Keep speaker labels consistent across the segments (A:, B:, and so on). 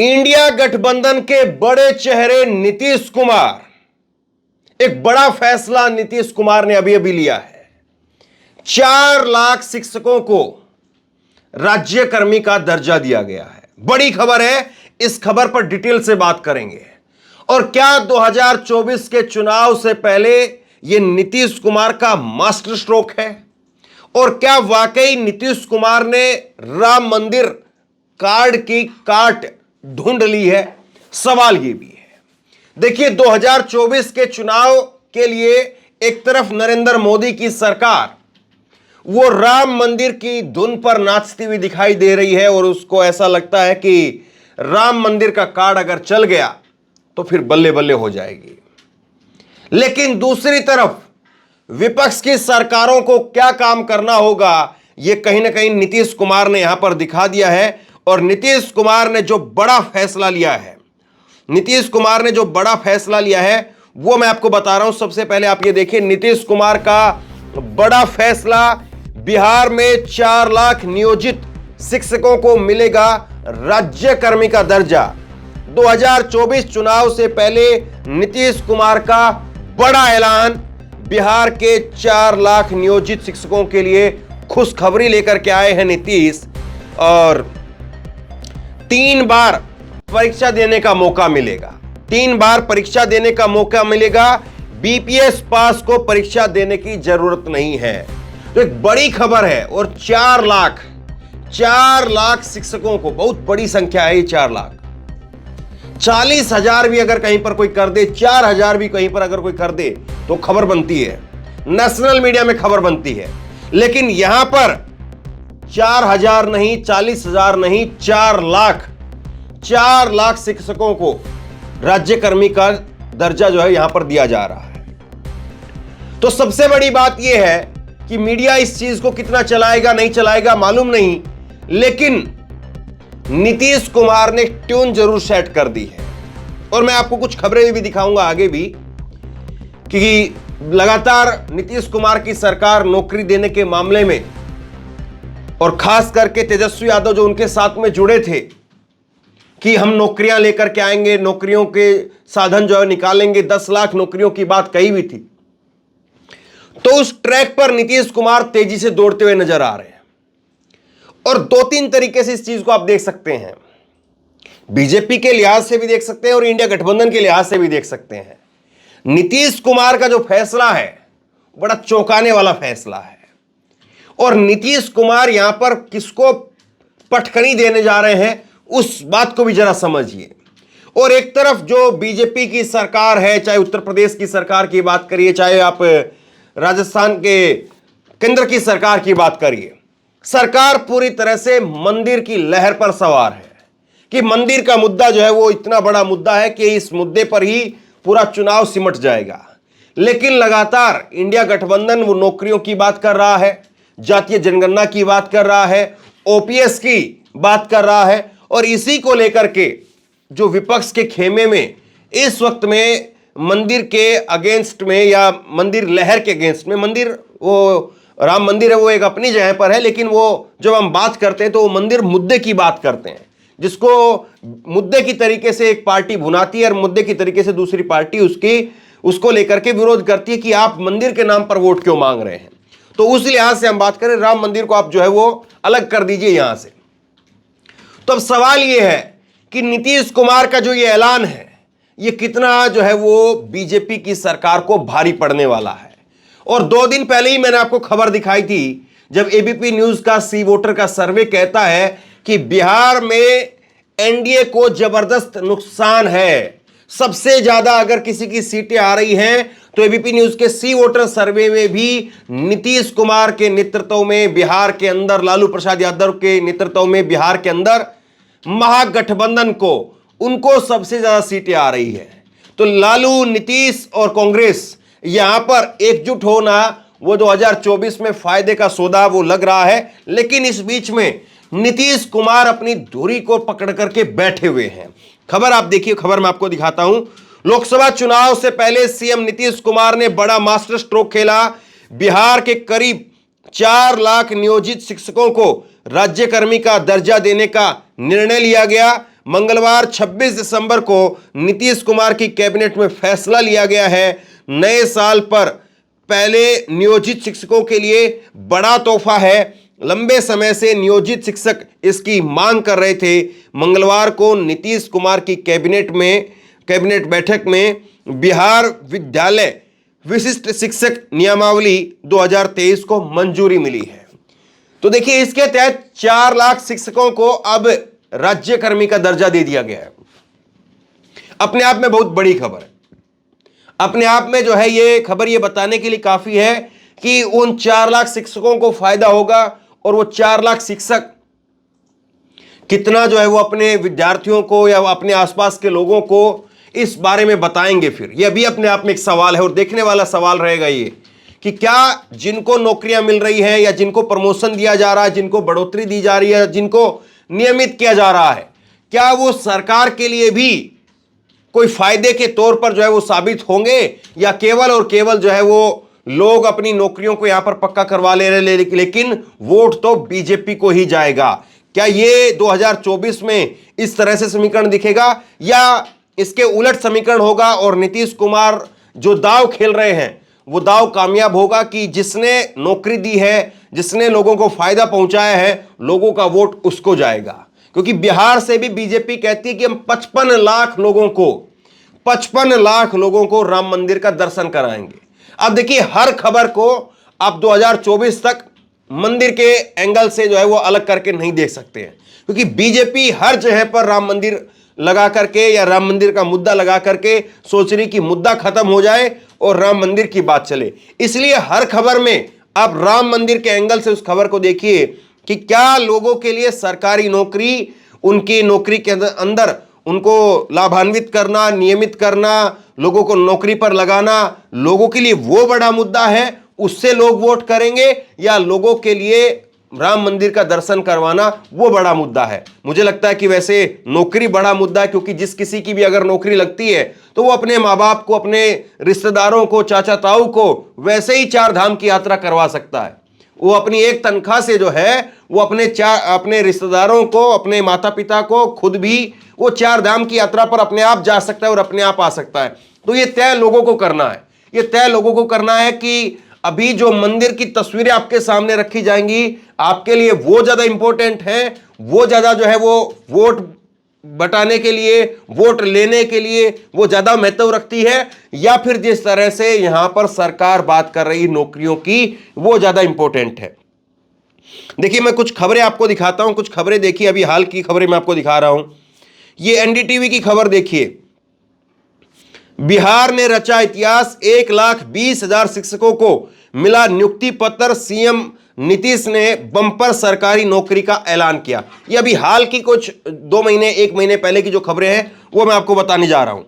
A: India गठबंधन के बड़े चेहरे नीतीश कुमार, एक बड़ा फैसला नीतीश कुमार ने अभी अभी लिया है। 4 लाख शिक्षकों को राज्यकर्मी का दर्जा दिया गया है। बड़ी खबर है, इस खबर पर डिटेल से बात करेंगे। और क्या 2024 के चुनाव से पहले यह नीतीश कुमार का मास्टर स्ट्रोक है? और क्या वाकई नीतीश कुमार ने राम मंदिर कार्ड की काट ढूंढ ली है? सवाल यह भी है। देखिए, 2024 के चुनाव के लिए एक तरफ नरेंद्र मोदी की सरकार वो राम मंदिर की धुन पर नाचती हुई दिखाई दे रही है और उसको ऐसा लगता है कि राम मंदिर का कार्ड अगर चल गया तो फिर बल्ले बल्ले हो जाएगी। लेकिन दूसरी तरफ विपक्ष की सरकारों को क्या काम करना होगा, यह कहीं ना कहीं नीतीश कुमार ने यहां पर दिखा दिया है। और नीतीश कुमार ने जो बड़ा फैसला लिया है, वो मैं आपको बता रहा हूं। सबसे पहले आप ये देखिए, नीतीश कुमार का बड़ा फैसला, बिहार में 4 लाख नियोजित शिक्षकों को मिलेगा राज्यकर्मी का दर्जा। 2024 चुनाव से पहले नीतीश कुमार का बड़ा ऐलान, बिहार के 4 लाख नियोजित शिक्षकों के लिए खुशखबरी लेकर के आए हैं नीतीश। और 3 बार परीक्षा देने का मौका मिलेगा। बीपीएस पास को परीक्षा देने की जरूरत नहीं है। तो एक बड़ी खबर है। और 4 लाख शिक्षकों को, बहुत बड़ी संख्या है ये 4 लाख। 40,000 भी अगर कहीं पर कोई कर दे, 4,000 भी कहीं पर अगर कोई कर दे तो खबर बनती है, नेशनल मीडिया में खबर बनती है। लेकिन यहां पर 4,000 नहीं, 40,000 नहीं, 4 लाख शिक्षकों को राज्यकर्मी का दर्जा जो है यहां पर दिया जा रहा है। तो सबसे बड़ी बात यह है कि मीडिया इस चीज को कितना चलाएगा नहीं चलाएगा मालूम नहीं, लेकिन नीतीश कुमार ने ट्यून जरूर सेट कर दी है। और मैं आपको कुछ खबरें भी दिखाऊंगा आगे भी कि लगातार नीतीश कुमार की सरकार नौकरी देने के मामले में, और खास करके तेजस्वी यादव जो उनके साथ में जुड़े थे कि हम नौकरियां लेकर के आएंगे, नौकरियों के साधन जो है निकालेंगे, 10 लाख नौकरियों की बात कही हुई थी। तो उस ट्रैक पर नीतीश कुमार तेजी से दौड़ते हुए नजर आ रहे हैं। और 2-3 तरीके से इस चीज को आप देख सकते हैं। बीजेपी के लिहाज से भी देख सकते हैं और इंडिया गठबंधन के लिहाज से भी देख सकते हैं। नीतीश कुमार का जो फैसला है बड़ा चौंकाने वाला फैसला है। और नीतीश कुमार यहां पर किसको पटखनी देने जा रहे हैं, उस बात को भी जरा समझिए। और एक तरफ जो बीजेपी की सरकार है, चाहे उत्तर प्रदेश की सरकार की बात करिए, चाहे आप राजस्थान के केंद्र की सरकार की बात करिए, सरकार पूरी तरह से मंदिर की लहर पर सवार है कि मंदिर का मुद्दा जो है वो इतना बड़ा मुद्दा है कि इस मुद्दे पर ही पूरा चुनाव सिमट जाएगा। लेकिन लगातार इंडिया गठबंधन वो नौकरियों की बात कर रहा है, जातीय जनगणना की बात कर रहा है, ओपीएस की बात कर रहा है। और इसी को लेकर के जो विपक्ष के खेमे में इस वक्त में मंदिर के अगेंस्ट में, या मंदिर लहर के अगेंस्ट में, मंदिर वो राम मंदिर है वो एक अपनी जगह पर है, लेकिन वो जब हम बात करते हैं तो वो मंदिर मुद्दे की बात करते हैं, जिसको मुद्दे की तरीके से एक पार्टी भुनाती है और मुद्दे की तरीके से दूसरी पार्टी उसको लेकर के विरोध करती है कि आप मंदिर के नाम पर वोट क्यों मांग रहे हैं। तो उस लिहाज से हम बात करें, राम मंदिर को आप जो है वो अलग कर दीजिए यहां से। तो अब सवाल यह है कि नीतीश कुमार का जो ये ऐलान है, ये कितना जो है वो बीजेपी की सरकार को भारी पड़ने वाला है। और 2 दिन पहले ही मैंने आपको खबर दिखाई थी, जब एबीपी न्यूज का सी वोटर का सर्वे कहता है कि बिहार में एनडीए को जबरदस्त नुकसान है। सबसे ज्यादा अगर किसी की सीटें आ रही हैं तो एबीपी न्यूज के सी वोटर सर्वे में भी नीतीश कुमार के नेतृत्व में बिहार के अंदर, लालू प्रसाद यादव के नेतृत्व में बिहार के अंदर महागठबंधन को, उनको सबसे ज्यादा सीटें आ रही है। तो लालू, नीतीश और कांग्रेस यहां पर एकजुट होना वो 2024 में फायदे का सौदा वो लग रहा है। लेकिन इस बीच में नीतीश कुमार अपनी धुरी को पकड़ करके बैठे हुए हैं। खबर आप देखिए, खबर मैं आपको दिखाता हूं। लोकसभा चुनाव से पहले सीएम नीतीश कुमार ने बड़ा मास्टर स्ट्रोक खेला। बिहार के करीब 4 लाख नियोजित शिक्षकों को राज्यकर्मी का दर्जा देने का निर्णय लिया गया। मंगलवार 26 दिसंबर को नीतीश कुमार की कैबिनेट में फैसला लिया गया है। नए साल पर पहले नियोजित शिक्षकों के लिए बड़ा तोहफा है। लंबे समय से नियोजित शिक्षक इसकी मांग कर रहे थे। मंगलवार को नीतीश कुमार की कैबिनेट बैठक में बिहार विद्यालय विशिष्ट शिक्षक नियमावली 2023 को मंजूरी मिली है। तो देखिए, इसके तहत 4 लाख शिक्षकों को अब राज्यकर्मी का दर्जा दे दिया गया है। अपने आप में बहुत बड़ी खबर है। अपने आप में जो है ये खबर ये बताने के लिए काफी है कि उन 4 लाख शिक्षकों को फायदा होगा और वो 4 लाख शिक्षक कितना जो है वो अपने विद्यार्थियों को या अपने आसपास के लोगों को इस बारे में बताएंगे। फिर यह भी अपने आप में एक सवाल है और देखने वाला सवाल रहेगा ये कि क्या जिनको नौकरियां मिल रही हैं या जिनको प्रमोशन दिया जा रहा है, जिनको बढ़ोतरी दी जा रही है, जिनको नियमित किया जा रहा है, क्या वो सरकार के लिए भी कोई फायदे के तौर पर जो है वो साबित होंगे या केवल और केवल जो है वो लोग अपनी नौकरियों को यहां पर पक्का करवा ले रहे, लेकिन वोट तो बीजेपी को ही जाएगा। क्या ये 2024 में इस तरह से समीकरण दिखेगा या इसके उलट समीकरण होगा और नीतीश कुमार जो दाव खेल रहे हैं वो दाव कामयाब होगा कि जिसने नौकरी दी है, जिसने लोगों को फायदा पहुंचाया है, लोगों का वोट उसको जाएगा। क्योंकि बिहार से भी बीजेपी कहती है कि हम 55 लाख लोगों को राम मंदिर का दर्शन कराएंगे। अब देखिए, हर खबर को आप 2024 तक मंदिर के एंगल से जो है वो अलग करके नहीं देख सकते हैं, क्योंकि बीजेपी हर जगह पर राम मंदिर लगा करके या राम मंदिर का मुद्दा लगा करके सोच रही कि मुद्दा खत्म हो जाए और राम मंदिर की बात चले। इसलिए हर खबर में आप राम मंदिर के एंगल से उस खबर को देखिए कि क्या लोगों के लिए सरकारी नौकरी, उनकी नौकरी के अंदर उनको लाभान्वित करना, नियमित करना, लोगों को नौकरी पर लगाना, लोगों के लिए वो बड़ा मुद्दा है, उससे लोग वोट करेंगे, या लोगों के लिए राम मंदिर का दर्शन करवाना वो बड़ा मुद्दा है। मुझे लगता है कि वैसे नौकरी बड़ा मुद्दा है, क्योंकि जिस किसी की भी अगर नौकरी लगती है तो वो अपने माँ बाप को, अपने रिश्तेदारों को, चाचा ताऊ को वैसे ही 4 धाम की यात्रा करवा सकता है। वो अपनी एक तनख्वाह से जो है वो अपने रिश्तेदारों को, अपने माता पिता को, खुद भी वो 4 धाम की यात्रा पर अपने आप जा सकता है और अपने आप आ सकता है। तो ये तय लोगों को करना है। ये तय लोगों को करना है कि अभी जो मंदिर की तस्वीरें आपके सामने रखी जाएंगी, आपके लिए वो ज्यादा इंपॉर्टेंट है, वो ज्यादा जो है वो वोट बटाने के लिए, वोट लेने के लिए वो ज्यादा महत्व रखती है, या फिर जिस तरह से यहां पर सरकार बात कर रही नौकरियों की वो ज्यादा इंपॉर्टेंट है। देखिए, मैं कुछ खबरें आपको दिखाता हूं। कुछ खबरें देखिए, अभी हाल की खबरें मैं आपको दिखा रहा हूं। ये एनडीटीवी की खबर देखिए। बिहार ने रचा इतिहास, 1,20,000 शिक्षकों को मिला नियुक्ति पत्र, सीएम नीतीश ने बम्पर सरकारी नौकरी का ऐलान किया। ये अभी हाल की कुछ 2 महीने 1 महीने पहले की जो खबरें हैं वो मैं आपको बताने जा रहा हूं।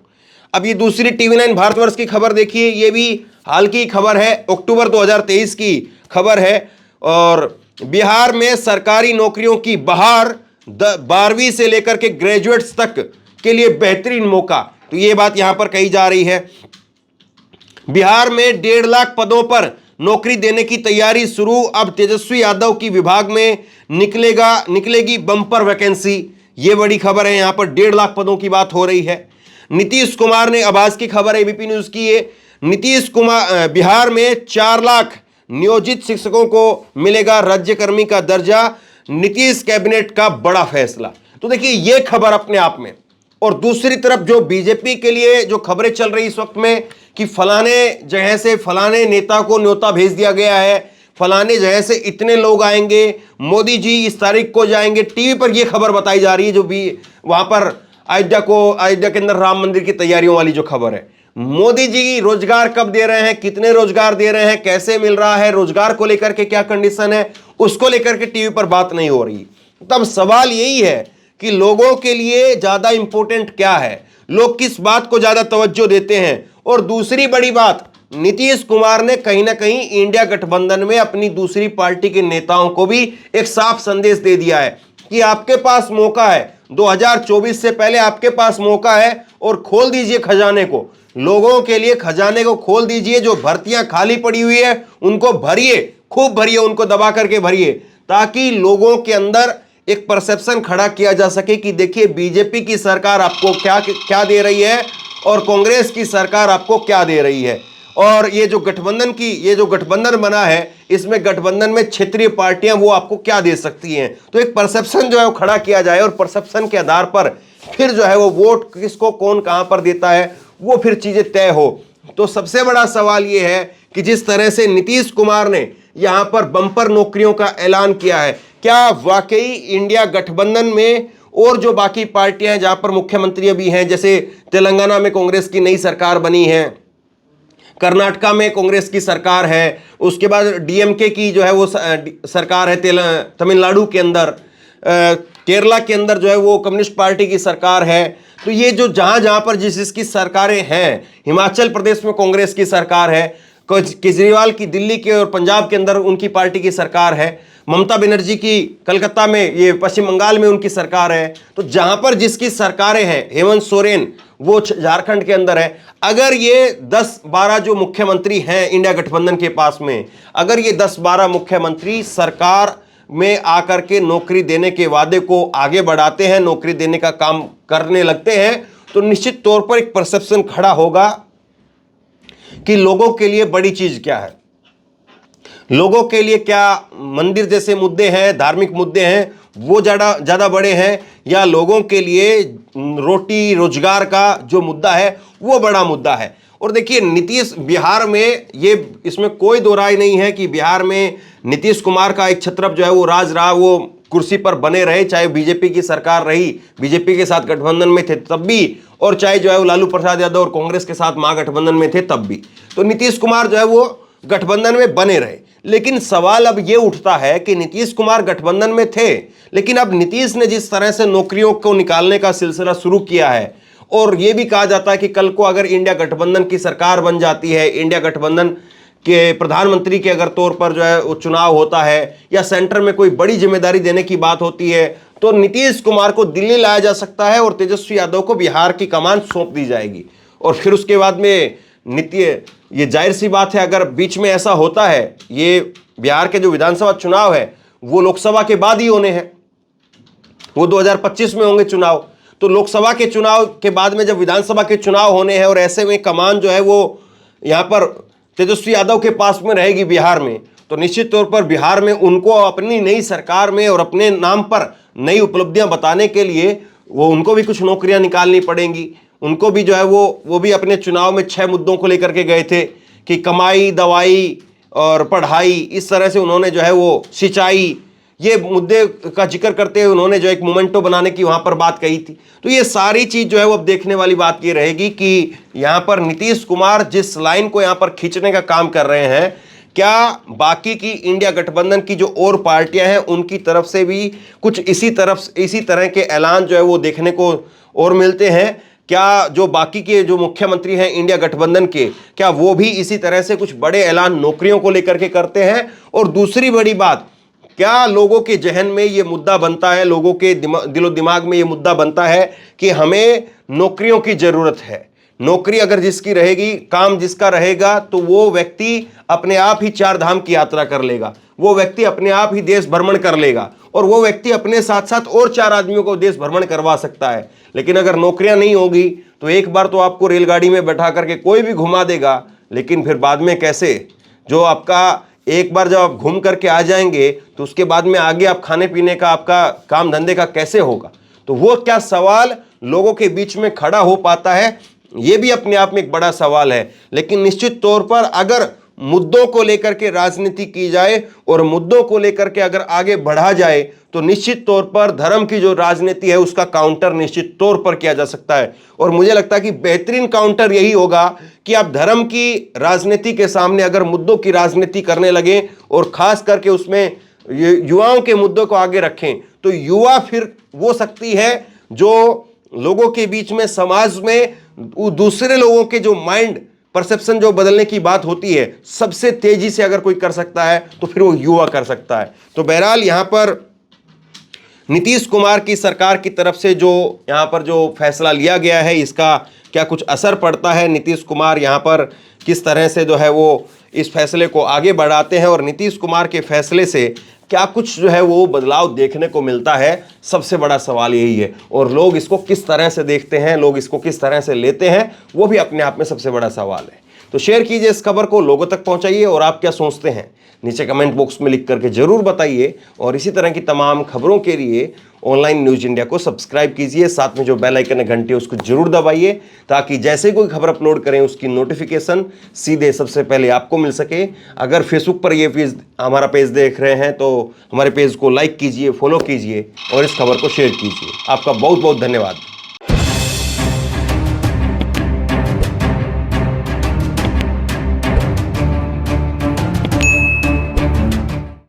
A: अब ये दूसरी TV9 भारतवर्ष की खबर देखिए। ये भी हाल की खबर है, अक्टूबर 2023 की खबर है। और बिहार में सरकारी नौकरियों की बहार, 12वीं से लेकर के ग्रेजुएट्स तक के लिए बेहतरीन मौका। तो ये बात यहां पर कही जा रही है। बिहार में 1.5 लाख पदों पर नौकरी देने की तैयारी शुरू। अब तेजस्वी यादव की विभाग में निकलेगी बम्पर वैकेंसी। ये बड़ी खबर है। यहां पर 1.5 लाख पदों की बात हो रही है। नीतीश कुमार ने, अब आज की खबर है एबीपी न्यूज की, ये नीतीश कुमार, बिहार में 4 लाख नियोजित शिक्षकों को मिलेगा राज्यकर्मी का दर्जा, नीतीश कैबिनेट का बड़ा फैसला। तो देखिए, ये खबर अपने आप में। और दूसरी तरफ जो बीजेपी के लिए जो खबरें चल रही इस वक्त में कि फलाने जगह से फलाने नेता को न्योता भेज दिया गया है, फलाने जगह से इतने लोग आएंगे, मोदी जी इस तारीख को जाएंगे, टीवी पर यह खबर बताई जा रही है। जो भी वहां पर अयोध्या के अंदर राम मंदिर की तैयारियों वाली जो खबर है, मोदी जी रोजगार कब दे रहे हैं, कितने रोजगार दे रहे हैं, कैसे मिल रहा है, रोजगार को लेकर के क्या कंडीशन है, उसको लेकर के टीवी पर बात नहीं हो रही। तब सवाल यही है कि लोगों के लिए ज्यादा इंपॉर्टेंट क्या है, लोग किस बात को ज्यादा तवज्जो देते हैं। और दूसरी बड़ी बात, नीतीश कुमार ने कहीं ना कहीं इंडिया गठबंधन में अपनी दूसरी पार्टी के नेताओं को भी एक साफ संदेश दे दिया है कि आपके पास मौका है, 2024 से पहले आपके पास मौका है और खोल दीजिए खजाने को, लोगों के लिए खजाने को खोल दीजिए। जो भर्तियां खाली पड़ी हुई है उनको भरिए, खूब भरिए, उनको दबा करके भरिए, ताकि लोगों के अंदर एक परसेप्शन खड़ा किया जा सके कि देखिए बीजेपी की सरकार आपको क्या क्या दे रही है और कांग्रेस की सरकार आपको क्या दे रही है। और ये जो गठबंधन बना है, इसमें गठबंधन में क्षेत्रीय पार्टियां वो आपको क्या दे सकती हैं। तो एक परसेप्शन जो है वो खड़ा किया जाए और परसेप्शन के आधार पर फिर जो है वो वोट किसको कौन कहां पर देता है वो फिर चीजें तय हो। तो सबसे बड़ा सवाल ये है कि जिस तरह से नीतीश कुमार ने यहां पर बम्पर नौकरियों का ऐलान किया है, क्या वाकई इंडिया गठबंधन में और जो बाकी पार्टियां हैं जहां पर मुख्यमंत्री अभी हैं, जैसे तेलंगाना में कांग्रेस की नई सरकार बनी है, कर्नाटका में कांग्रेस की सरकार है, उसके बाद डीएमके की जो है वो सरकार है तमिलनाडु के अंदर, केरला के अंदर जो है वो कम्युनिस्ट पार्टी की सरकार है। तो ये जो जहां जहां पर जिसकी सरकारें हैं, हिमाचल प्रदेश में कांग्रेस की सरकार है, केजरीवाल की दिल्ली के और पंजाब के अंदर उनकी पार्टी की सरकार है, ममता बनर्जी की कलकत्ता में, ये पश्चिम बंगाल में उनकी सरकार है। तो जहां पर जिसकी सरकारें हैं, हेमंत सोरेन वो झारखंड के अंदर है। अगर ये 10-12 जो मुख्यमंत्री हैं इंडिया गठबंधन के पास में, अगर ये 10-12 मुख्यमंत्री सरकार में आकर के नौकरी देने के वादे को आगे बढ़ाते हैं, नौकरी देने का काम करने लगते हैं, तो निश्चित तौर पर एक परसेप्शन खड़ा होगा कि लोगों के लिए बड़ी चीज क्या है, लोगों के लिए क्या मंदिर जैसे मुद्दे हैं, धार्मिक मुद्दे हैं वो ज्यादा बड़े हैं, या लोगों के लिए रोटी रोजगार का जो मुद्दा है वो बड़ा मुद्दा है। और देखिए नीतीश बिहार में, ये इसमें कोई दो राय नहीं है कि बिहार में नीतीश कुमार का एक छत्रप जो है वो राज रहा, वो कुर्सी पर बने रहे, चाहे बीजेपी की सरकार रही, बीजेपी के साथ गठबंधन में थे तब भी, और चाहे जो है वो लालू प्रसाद यादव और कांग्रेस के साथ महागठबंधन में थे तब भी। तो नीतीश कुमार जो है वो गठबंधन में बने रहे। लेकिन सवाल अब ये उठता है कि नीतीश कुमार गठबंधन में थे, लेकिन अब नीतीश ने जिस तरह से नौकरियों को निकालने का सिलसिला शुरू किया है, और यह भी कहा जाता है कि कल को अगर इंडिया गठबंधन की सरकार बन जाती है, इंडिया गठबंधन के प्रधानमंत्री के अगर तौर पर जो है वो चुनाव होता है, या सेंटर में कोई बड़ी जिम्मेदारी देने की बात होती है, तो नीतीश कुमार को दिल्ली लाया जा सकता है और तेजस्वी यादव को बिहार की कमान सौंप दी जाएगी। और फिर उसके बाद में ये जाहिर सी बात है, अगर बीच में ऐसा होता है, ये बिहार के जो विधानसभा चुनाव है वो लोकसभा के बाद ही होने हैं, वो 2025 में होंगे चुनाव। तो लोकसभा के चुनाव के बाद में जब विधानसभा के चुनाव होने हैं, और ऐसे में कमान जो है वो यहाँ पर तेजस्वी यादव के पास में रहेगी बिहार में, तो निश्चित तौर पर बिहार में उनको अपनी नई सरकार में और अपने नाम पर नई उपलब्धियां बताने के लिए उनको भी कुछ नौकरियां निकालनी पड़ेंगी। उनको भी जो है वो भी अपने चुनाव में 6 मुद्दों को लेकर के गए थे कि कमाई, दवाई और पढ़ाई, इस तरह से उन्होंने जो है वो सिंचाई, ये मुद्दे का जिक्र करते हुए उन्होंने जो एक मोमेंटो बनाने की वहां पर बात कही थी। तो ये सारी चीज जो है वो अब देखने वाली बात ये रहेगी कि यहां पर नीतीश कुमार जिस लाइन को यहां पर खींचने का काम कर रहे हैं, क्या बाकी की इंडिया गठबंधन की जो और पार्टियां हैं उनकी तरफ से भी कुछ इसी तरह के ऐलान जो है वो देखने को और मिलते हैं? क्या जो बाकी के जो मुख्यमंत्री हैं इंडिया गठबंधन के, क्या वो भी इसी तरह से कुछ बड़े ऐलान नौकरियों को लेकर के करते हैं? और दूसरी बड़ी बात, क्या लोगों के जहन में ये मुद्दा बनता है, लोगों के दिलो दिमाग में ये मुद्दा बनता है कि हमें नौकरियों की जरूरत है, नौकरी अगर जिसकी रहेगी, काम जिसका रहेगा, तो वो व्यक्ति अपने आप ही 4 धाम की यात्रा कर लेगा, वो व्यक्ति अपने आप ही देश भ्रमण कर लेगा, और वो व्यक्ति अपने साथ साथ और 4 आदमियों को देश भ्रमण करवा सकता है। लेकिन अगर नौकरियां नहीं होगी तो एक बार तो आपको रेलगाड़ी में बैठा करके कोई भी घुमा देगा, लेकिन फिर बाद में कैसे, जो आपका एक बार जब आप घूम करके आ जाएंगे तो उसके बाद में आगे आप खाने पीने का, आपका काम धंधे का कैसे होगा? तो वो क्या सवाल लोगों के बीच में खड़ा हो पाता है, ये भी अपने आप में एक बड़ा सवाल है। लेकिन निश्चित तौर पर अगर मुद्दों को लेकर के राजनीति की जाए और मुद्दों को लेकर के अगर आगे बढ़ा जाए, तो निश्चित तौर पर धर्म की जो राजनीति है उसका काउंटर निश्चित तौर पर किया जा सकता है। और मुझे लगता है कि बेहतरीन काउंटर यही होगा कि आप धर्म की राजनीति के सामने अगर मुद्दों की राजनीति करने लगे, और खास करके उसमें युवाओं के मुद्दों को आगे रखें, तो युवा फिर वो शक्ति है जो लोगों के बीच में, समाज में दूसरे लोगों के जो माइंड परसेप्शन जो बदलने की बात होती है, सबसे तेजी से अगर कोई कर सकता है तो फिर वो युवा कर सकता है। तो बहरहाल यहां पर नीतीश कुमार की सरकार की तरफ से जो यहां पर जो फैसला लिया गया है, इसका क्या कुछ असर पड़ता है, नीतीश कुमार यहां पर किस तरह से जो है वो इस फैसले को आगे बढ़ाते हैं, और नीतीश कुमार के फैसले से क्या कुछ जो है वो बदलाव देखने को मिलता है? सबसे बड़ा सवाल यही है। और लोग इसको किस तरह से देखते हैं, लोग इसको किस तरह से लेते हैं, वो भी अपने आप में सबसे बड़ा सवाल है। तो शेयर कीजिए इस खबर को, लोगों तक पहुंचाइए, और आप क्या सोचते हैं नीचे कमेंट बॉक्स में लिख करके जरूर बताइए। और इसी तरह की तमाम खबरों के लिए ऑनलाइन न्यूज इंडिया को सब्सक्राइब कीजिए, साथ में जो बेल आइकन है घंटी उसको जरूर दबाइए, ताकि जैसे ही कोई खबर अपलोड करें उसकी नोटिफिकेशन सीधे सबसे पहले आपको मिल सके। अगर फेसबुक पर ये हमारा पेज देख रहे हैं तो हमारे पेज को लाइक कीजिए, फॉलो कीजिए और इस खबर को शेयर कीजिए। आपका बहुत बहुत धन्यवाद।